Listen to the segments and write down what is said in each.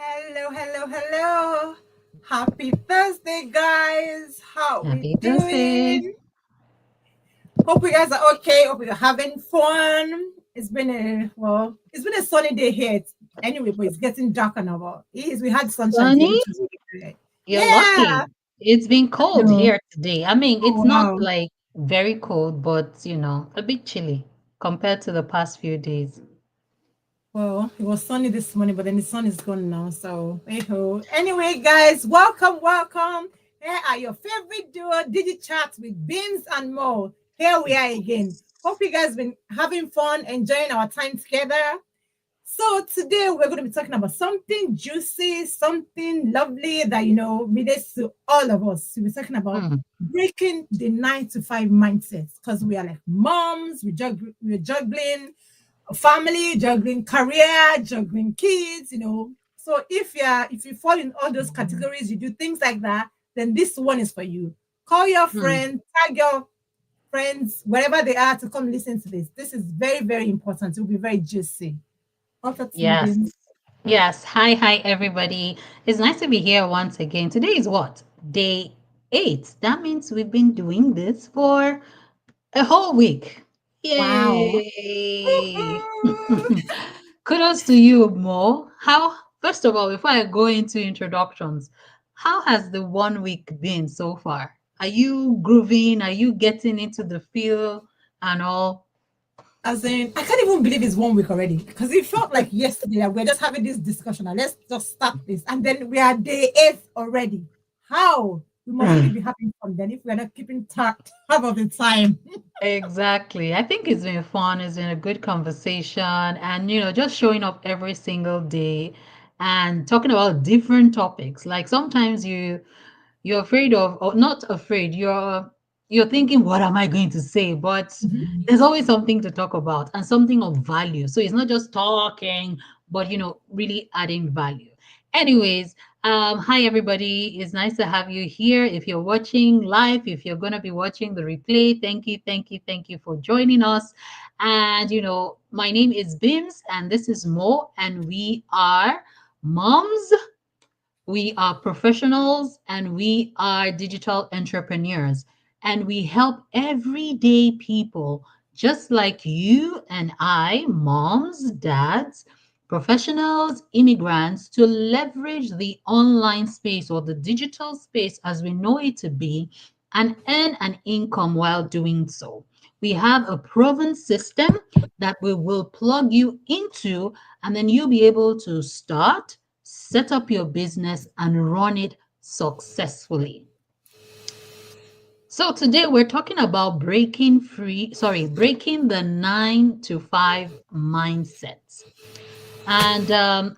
Hello, hello, hello. Happy Thursday, guys. How we Happy Thursday. doing? Hope you guys are okay. Hope you're having fun. It's been a sunny day here. Anyway, but it's getting darker now. But we had sunshine today, Sunny, which is really good. you're Yeah. lucky. It's been cold No. here today. I mean, Oh it's not wow. like very cold, but a bit chilly compared to the past few days. Well, it was sunny this morning, but then the sun is gone now. So, hey ho. Anyway, guys, welcome, welcome. Here are your favorite duo, DigiChat with Bimz and Mo. Here we are again. Hope you guys been having fun, enjoying our time together. So today we're going to be talking about something juicy, something lovely that relates to all of us. We're talking about Hmm. breaking the 9 to 5 mindsets because we are like moms, we're juggling family, juggling career, juggling kids. So if you fall in all those categories, you do things like that, then this one is for you. Call your Hmm. friends, tag your friends, wherever they are, to come listen to this. This is very, very important. It will be very juicy. Over to you, Yes. Bim. Yes. Hi, everybody. It's nice to be here once again. Today is what? Day 8. That means we've been doing this for a whole week. Wow. Yay! Kudos to you, Mo. First of all, before I go into introductions, how has the 1 week been so far? Are you grooving? Are you getting into the feel and all? As in, I can't even believe it's 1 week already because it felt like yesterday that we're just having this discussion and let's just start this. And then we are day 8 already. How? We must really be having fun then if we're not keeping track of the time. Exactly. I think it's been fun. It's been a good conversation and, just showing up every single day and talking about different topics. Like sometimes you're afraid of, or not afraid, you're thinking, what am I going to say? But there's always something to talk about and something of value. So it's not just talking, but really adding value. Anyways, hi everybody. It's nice to have you here. If you're watching live, if you're gonna be watching the replay, thank you, thank you, thank you for joining us. And my name is Bims, and this is Mo, and we are moms, we are professionals, and we are digital entrepreneurs. And we help everyday people just like you and I, moms, dads, professionals, immigrants, to leverage the online space or the digital space as we know it to be and earn an income while doing so. We have a proven system that we will plug you into, and then you'll be able to start, set up your business, and run it successfully. So today we're talking about breaking the 9 to 5 mindsets. And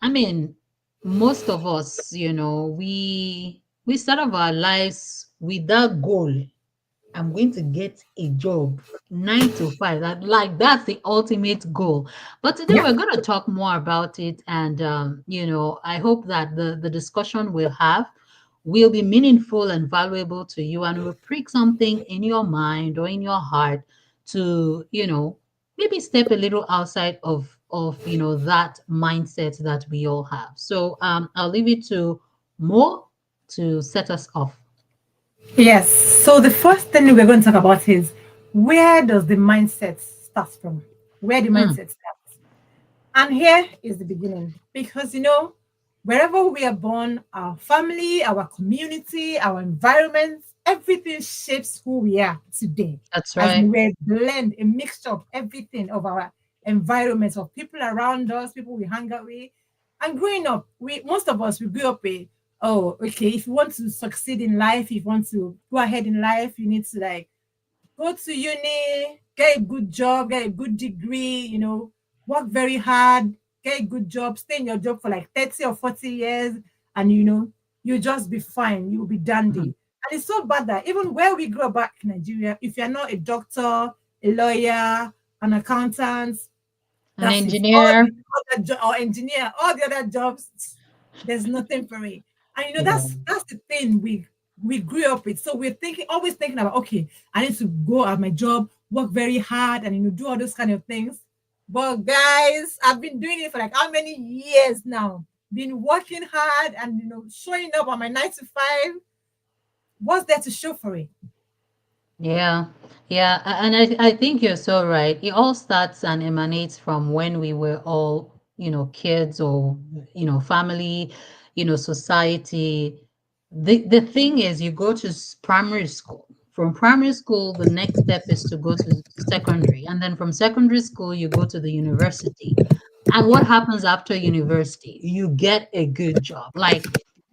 I mean, most of us, we start off our lives with that goal. I'm going to get a job 9 to 5. That's the ultimate goal. But today Yeah. we're going to talk more about it, and I hope that the discussion we'll have will be meaningful and valuable to you, and will prick something in your mind or in your heart to maybe step a little outside of that mindset that we all have. So I'll leave it to Mo to set us off. Yes. So the first thing we're going to talk about is where does the mindset start from? Where the Mm, mindset starts. And here is the beginning. Because, wherever we are born, our family, our community, our environment, everything shapes who we are today. that's As in, right. we're a blend, a mixture of everything, of our environment, of people around us, people we hang out with. And growing up, most of us, we grew up with, oh, okay, if you want to succeed in life, if you want to go ahead in life, you need to like go to uni, get a good job, get a good degree, work very hard, get a good job, stay in your job for like 30 or 40 years, and you'll just be fine. You'll be dandy. Mhm. And it's so bad that even where we grew up back in Nigeria, if you're not a doctor, a lawyer, an accountant, An that's it. All engineer. the other or engineer, all the other jobs, there's nothing for it. And Yeah. that's the thing we grew up with. So we're always thinking about, okay, I need to go at my job, work very hard, and do all those kind of things. But guys, I've been doing it for like how many years now? been working hard and showing up on my 9 to 5. What's there to show for it? Yeah, yeah, and I think you're so right. It all starts and emanates from when we were all, kids or, family, society. The thing is, you go to primary school. From primary school, the next step is to go to secondary, and then from secondary school, you go to the university. And what Yeah, happens after university? You get a good job. Like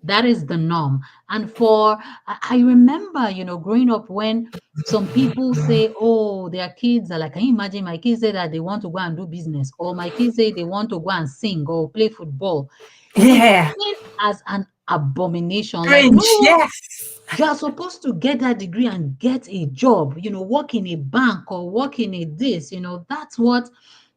that is the norm. And I remember, growing up when some people say, oh, their kids are like, can you imagine my kids say that they want to go and do business, or my kids say they want to go and sing or play football? It's yeah, seen as an abomination. Like, cringe. no, Yes, you are supposed to get that degree and get a job, work in a bank or work in a this, that's what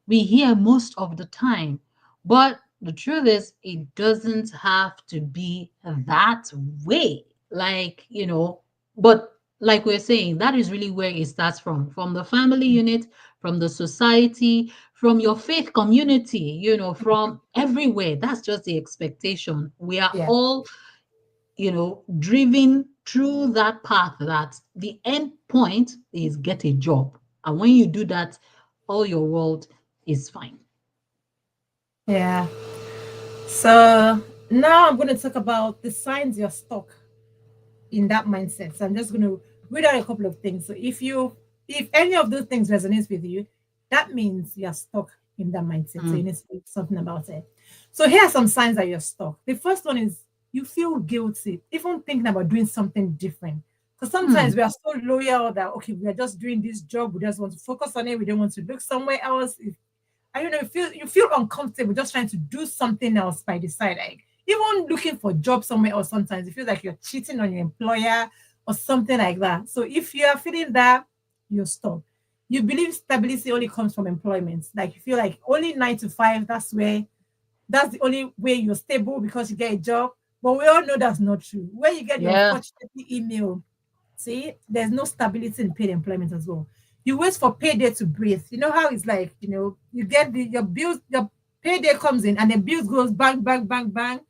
we hear most of the time. But the truth is, it doesn't have to be that way. Like, but like we're saying, that is really where it starts from the family unit, from the society, from your faith community, from everywhere. That's just the expectation. We are yeah, all driven through that path that the end point is get a job. And when you do that, all your world is fine. yeah. So now I'm going to talk about the signs you're stuck in that mindset. So I'm just going to read out a couple of things. So if any of those things resonates with you, that means you're stuck in that mindset. So you Mm, need to do something about it. So here are some signs that you're stuck. The first one is you feel guilty, even thinking about doing something different. Because sometimes mm, we are so loyal that okay, we are just doing this job, we just want to focus on it, we don't want to look somewhere else. I don't know, you feel uncomfortable just trying to do something else by the side. Like even looking for job somewhere else sometimes it feels like you're cheating on your employer or something like that. So if you are feeling that, you're stuck. You believe stability only comes from employment. Like you feel like only 9 to 5, that's the only way you're stable because you get a job. But we all know that's not true. When you get the yeah. unfortunate email, see, there's no stability in paid employment as well. You wait for payday to breathe. You know how it's like, you get your bills, your payday comes in and the bills goes bang, bang, bang, bang.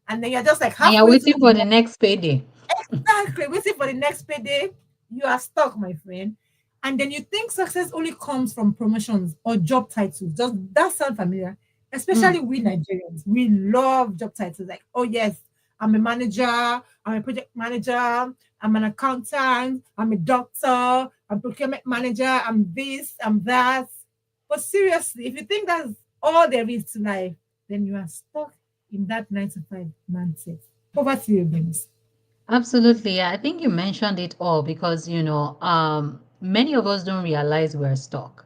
And then you're just like And you're halfway through waiting the for the month. next payday. Exactly. Waiting for the next payday, you are stuck, my friend. And then you think success only comes from promotions or job titles. Does that sound familiar? Mm. Especially we Nigerians. We love job titles like, oh, yes, I'm a manager, I'm a project manager, I'm an accountant, I'm a doctor, I'm procurement manager, I'm this, I'm that. But seriously, if you think that's all there is to life, then you are stuck in that 9 to 5 mindset. Over to you, Bimz. Absolutely. Yeah. I think you mentioned it all because, many of us don't realize we're stuck.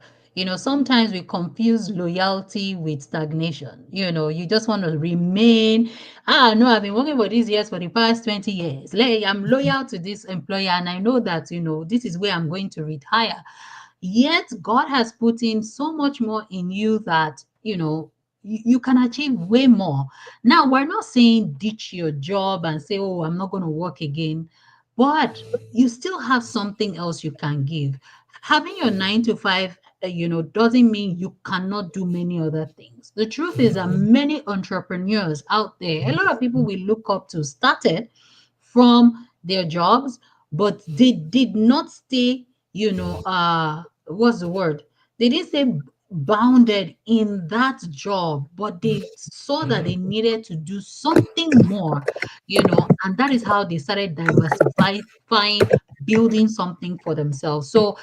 Sometimes we confuse loyalty with stagnation. You just want to remain. No, I've been working for these years for the past 20 years. I'm loyal to this employer and I know that, this is where I'm going to retire. Yet God has put in so much more in you that, you can achieve way more. Now, we're not saying ditch your job and say, oh, I'm not going to work again, but you still have something else you can give. Having your 9 to 5, doesn't mean you cannot do many other things. The truth is that many entrepreneurs out there, a lot of people we look up to started from their jobs, but they did not stay, what's the word? They didn't stay bounded in that job, but they saw that they needed to do something more, and that is how they started diversifying, building something for themselves. So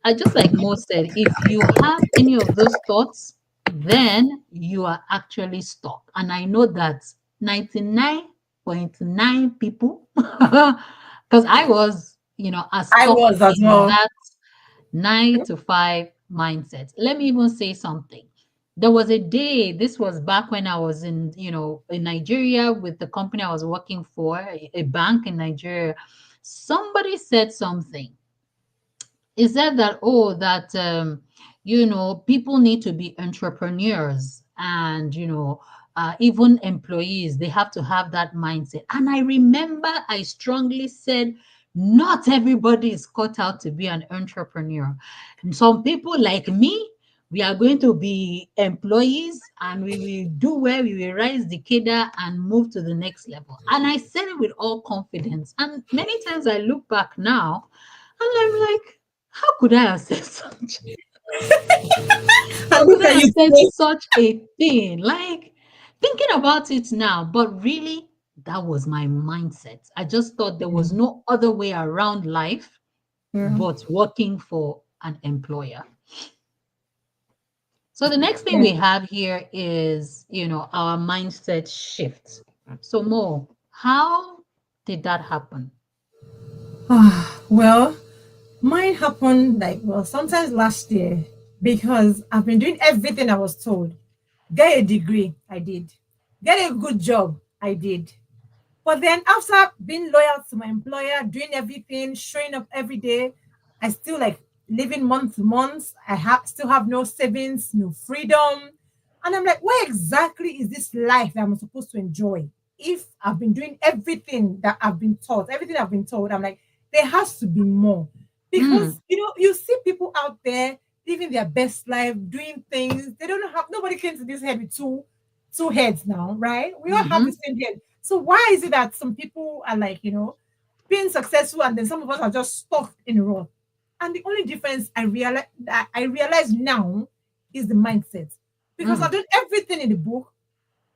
I just like Mo said, if you have any of those thoughts, then you are actually stuck. And I know that 99.9 people, because I was, as I stuck was as in well. that 9 to 5 mindset. Let me even say something. There was a day, this was back when I was in Nigeria with the company I was working for, a bank in Nigeria. Somebody said something. It said that, oh, that, people need to be entrepreneurs and, even employees, they have to have that mindset. And I remember I strongly said, not everybody is cut out to be an entrepreneur. And some people like me, we are going to be employees and we will do well, we will rise the cadre and move to the next level. And I said it with all confidence. And many times I look back now and I'm like, how could I have said such? And How could look I at have you said today. such a thing? Like thinking about it now, but really, that was my mindset. I just thought there was no other way around life Yeah. but working for an employer. So the next thing Yeah. we have here is, our mindset shift. So Mo, how did that happen? Well, mine happened like, well, sometimes last year because I've been doing everything I was told. Get a degree, I did. Get a good job, I did. But then after being loyal to my employer, doing everything, showing up every day, I still like living month to month. Still have no savings, no freedom. And I'm like, where exactly is this life that I'm supposed to enjoy? If I've been doing everything that I've been taught, everything I've been told, I'm like, there has to be more. Mm, Because you see people out there living their best life, doing things. They don't have nobody came to this head with two heads now, right? We all have the mm-hmm, same head. So why is it that some people are like, being successful and then some of us are just stuck in a rut? And the only difference I realize now is the mindset. Because I've mm, done everything in the book,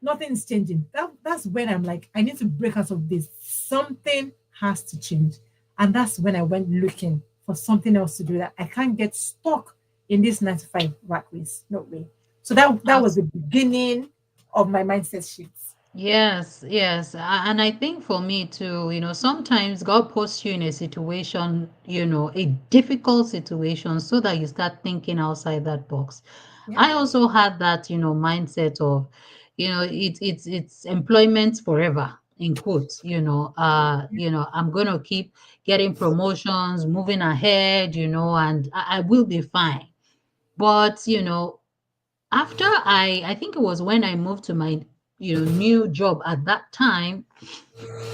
nothing's changing. That's when I'm like, I need to break out of this. Something has to change. And that's when I went looking for something else to do that I can't get stuck in this 9 to 5 rat race. No way. So that was the beginning of my mindset shifts. yes, yes. And I think for me too, sometimes God puts you in a situation, a difficult situation, so that you start thinking outside that box. Yeah. I also had that, mindset of, it's employment forever, in quotes, I'm gonna keep getting promotions, moving ahead, and I will be fine. But, after I think it was when I moved to my new job at that time,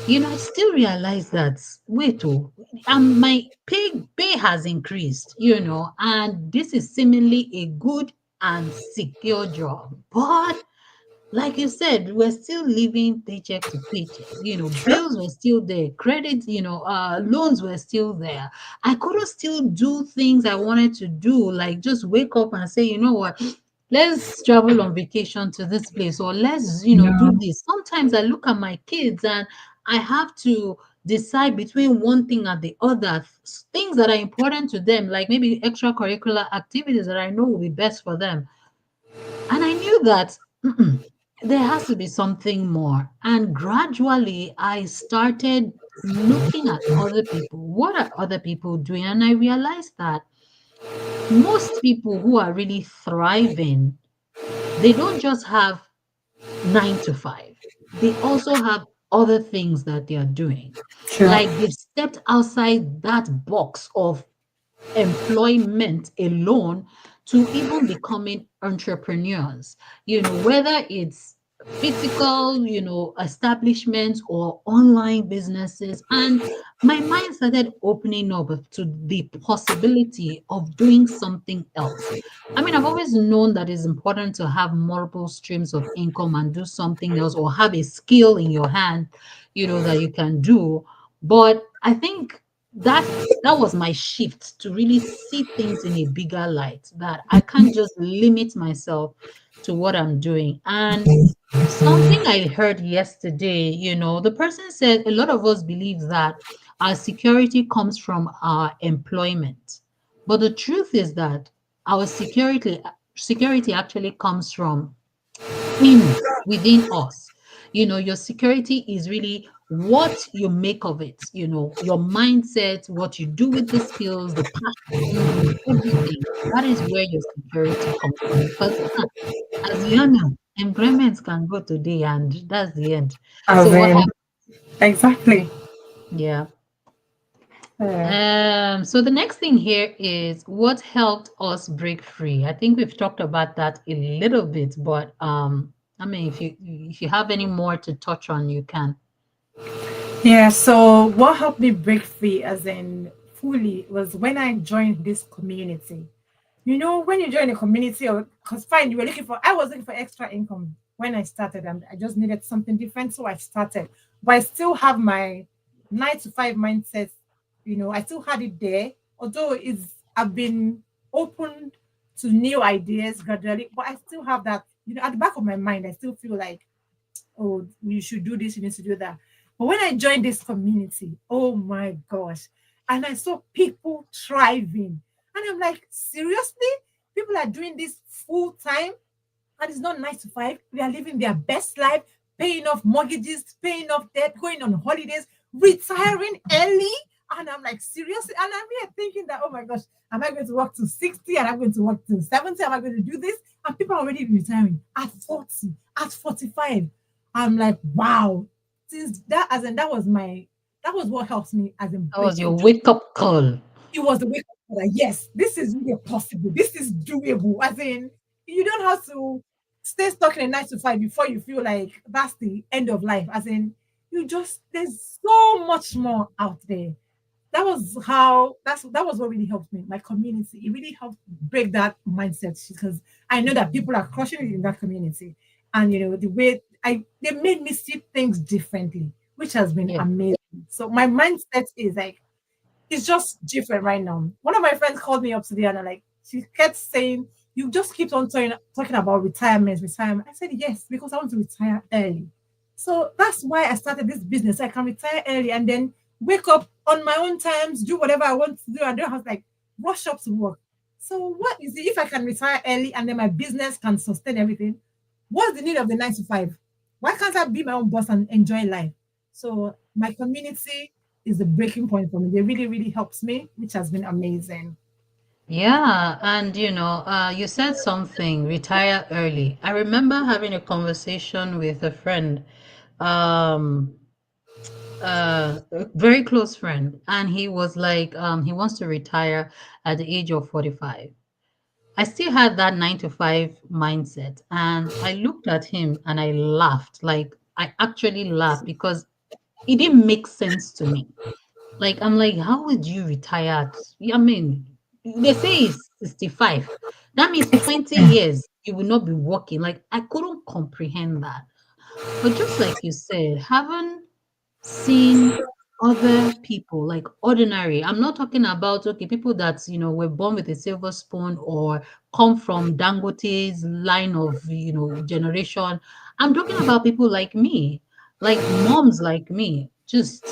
I still realized that wait, oh, my pay has increased, and this is seemingly a good and secure job, but like you said, we're still living paycheck to paycheck. Sure. Bills were still there, credit, loans were still there. I couldn't still do things I wanted to do, like just wake up and say, you know what, let's travel on vacation to this place, or let's, do No. this. Sometimes I look at my kids and I have to decide between one thing and the other. Things that are important to them, like maybe extracurricular activities that I know will be best for them. And I knew that there has to be something more. And gradually, I started looking at other people. What are other people doing? And I realized that most people who are really thriving, they don't just have 9 to 5, they also have other things that they are doing. Sure. Like they've stepped outside that box of employment alone to even becoming entrepreneurs, whether it's physical, establishments or online businesses. And my mind started opening up to the possibility of doing something else. I mean, I've always known that it's important to have multiple streams of income and do something else, or have a skill in your hand, that you can do. But I think that was my shift to really see things in a bigger light, that I can't just limit myself to what I'm doing. And something I heard yesterday, the person said a lot of us believe that our security comes from our employment. But the truth is that our security actually comes from within us. Your security is really what you make of it, your mindset, what you do with the skills, the passion, everything. That is where your security comes from. Because as you all know, employment can go today and that's the end. As So what in, happened? exactly. Yeah. Uh, So the next thing here is what helped us break free. I think we've talked about that a little bit, but I mean, if you have any more to touch on, you can. yeah. So what helped me break free, as in fully, was when I joined this community. when you join a community, or because fine, I was looking for extra income when I started, and I just needed something different, so I started. But I still have my 9 to 5 mindset. I still had it there, although I've been open to new ideas gradually, but I still have that, at the back of my mind. I still feel like, oh, you should do this, you need to do that. But when I joined this community, oh my gosh, and I saw people thriving, and I'm like, seriously? People are doing this full time, and it's not 9 to 5. They are living their best life, paying off mortgages, paying off debt, going on holidays, retiring early. And I'm like, seriously? And I'm here thinking that, oh my gosh, am I going to work to 60? And I'm going to work to 70? Am I going to do this? And people are already retiring at 40, at 45. I'm like, wow. Since that, as in, that was what helps me as in That was break your through. wake up call. It was the wake up call that yes, this is really possible. This is doable. As in, you don't have to stay stuck in a 9 to 5 before you feel like that's the end of life. As in, there's so much more out there. That was what really helped me. My community. It really helped break that mindset because I know that people are crushing it in that community. And the way they made me see things differently, which has been Yeah. amazing. So my mindset is like it's just different right now. One of my friends called me up today and she kept saying, you just keep on talking about retirement. I said, yes, because I want to retire early. So that's why I started this business. So I can retire early and then wake up on my own terms, do whatever I want to do. I don't have to rush up to work. So what is it if I can retire early and then my business can sustain everything? What's the need of the 9 to 5? Why can't I be my own boss and enjoy life? So my community is the breaking point for me. They really, really helps me, which has been amazing. Yeah, and you said something, retire early. I remember having a conversation with a friend, um, a very close friend, and he was like, he wants to retire at the age of 45. I still had that 9 to 5 mindset, and I looked at him and I laughed. Like, I actually laughed because it didn't make sense to me. Like, I'm like, how would you retire at, I mean, they say it's 65. That means 20 years you will not be working. Like, I couldn't comprehend that. But just like you said, having seen other people, like ordinary, I'm not talking about, okay, people that, were born with a silver spoon or come from Dangote's line of, generation. I'm talking about people like me, like moms like me, just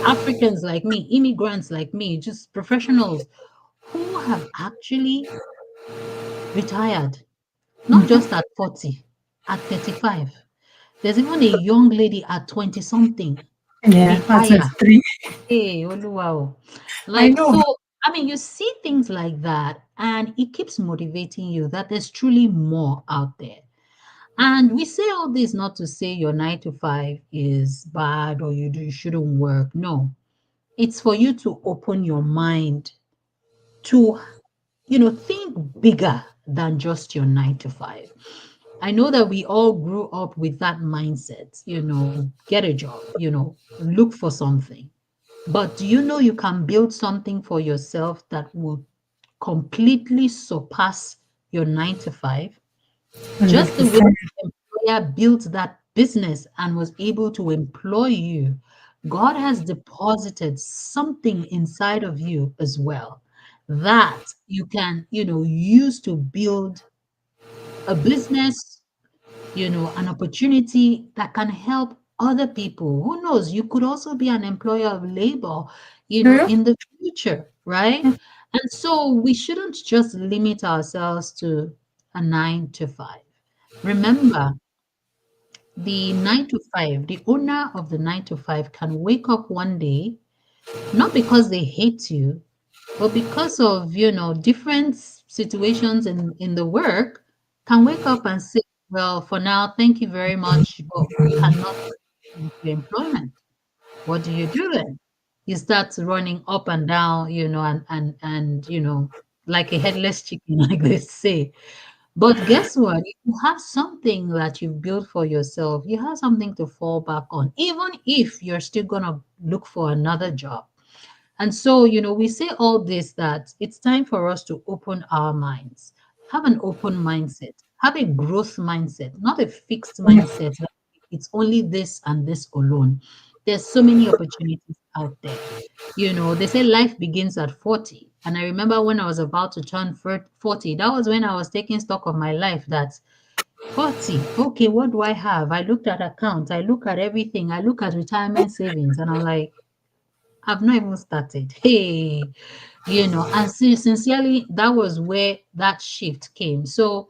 Africans like me, immigrants like me, just professionals who have actually retired, not just at 40, at 35. There's even a young lady at 20 something Yeah, that's retire. 3. Hey, Oluwa. O. I Like, know. so, I mean, you see things like that, and it keeps motivating you that there's truly more out there. And we say all this not to say your 9 to 5 is bad or you shouldn't work. No, it's for you to open your mind to, think bigger than just your 9 to 5. I know that we all grew up with that mindset, get a job, look for something. But do you know you can build something for yourself that will completely surpass your 9 to 5? Just the way 100%. the employer built that business and was able to employ you, God has deposited something inside of you as well that you can, use to build a business, an opportunity that can help other people. Who knows? You could also be an employer of labor, Do you? in the future, right? And so we shouldn't just limit ourselves to a 9 to 5. Remember, the owner of the 9 to 5 can wake up one day, not because they hate you, but because of, different situations in the work, can wake up and say, well, for now, thank you very much, but we cannot continue with your employment. What do you do then? You start running up and down, and like a headless chicken, like they say. But guess what? If you have something that you've built for yourself, you have something to fall back on, even if you're still gonna look for another job. And so, we say all this that it's time for us to open our minds, have an open mindset, have a growth mindset, not a fixed mindset that it's only this and this alone. There's so many opportunities out there. They say life begins at 40. And I remember when I was about to turn 40, that was when I was taking stock of my life that 40, okay, what do I have? I looked at accounts, I look at everything, I look at retirement savings, and I'm like, I've not even started. Hey, and sincerely, that was where that shift came. So,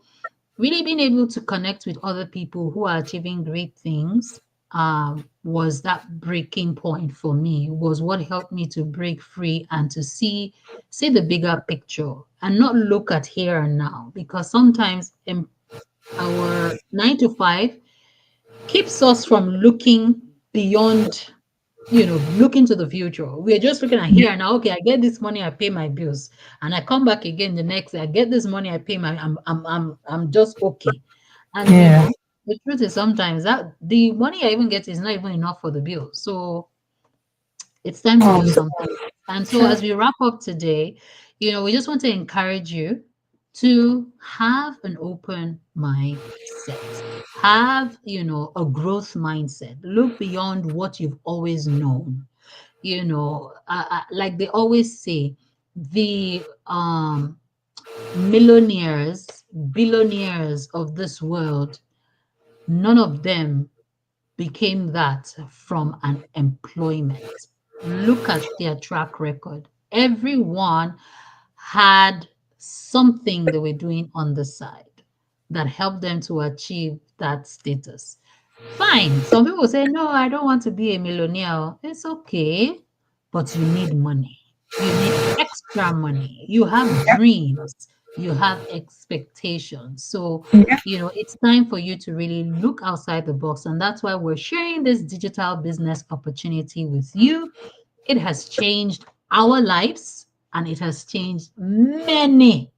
really being able to connect with other people who are achieving great things was that breaking point for me, was what helped me to break free and to see the bigger picture and not look at here and now. Because sometimes in our 9 to 5 keeps us from looking beyond, looking to the future. We're just looking at here and now. Okay, I get this money, I pay my bills, and I come back again the next day. I get this money, I pay my. I'm just okay. And Yeah. the truth is sometimes that the money I even get is not even enough for the bill. So it's time to do something. And so, True. as we wrap up today, we just want to encourage you to have an open mindset, have, a growth mindset, look beyond what you've always known. Like they always say, the millionaires, billionaires of this world, none of them became that from an employment. Look at their track record. Everyone had something they were doing on the side that helped them to achieve that status. Fine. Some people say, no, I don't want to be a millionaire. It's okay, but you need money. You need extra money. You have dreams. You have expectations. So, Yeah. it's time for you to really look outside the box. And that's why we're sharing this digital business opportunity with you. It has changed our lives and it has changed many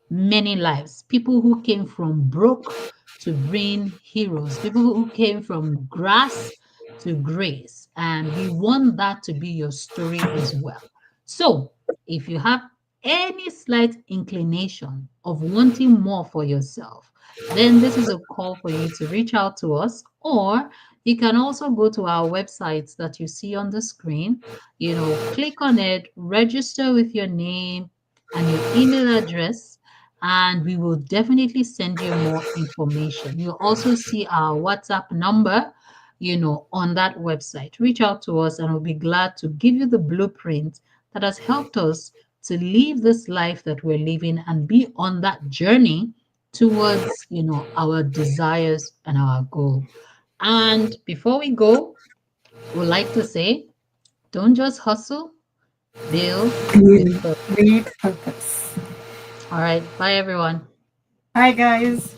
lives. People who came from broke to being heroes, people who came from grass to grace. And we want that to be your story as well. So, if you have any slight inclination of wanting more for yourself, then this is a call for you to reach out to us, or you can also go to our websites that you see on the screen. Click on it, register with your name and your email address, and we will definitely send you more information. You'll also see our WhatsApp number, on that website. Reach out to us, and we'll be glad to give you the blueprint that has helped us to live this life that we're living and be on that journey towards, our desires and our goal. And before we go, we'd like to say, don't just hustle, build with With purpose. with purpose. All right. Bye, everyone. Hi guys.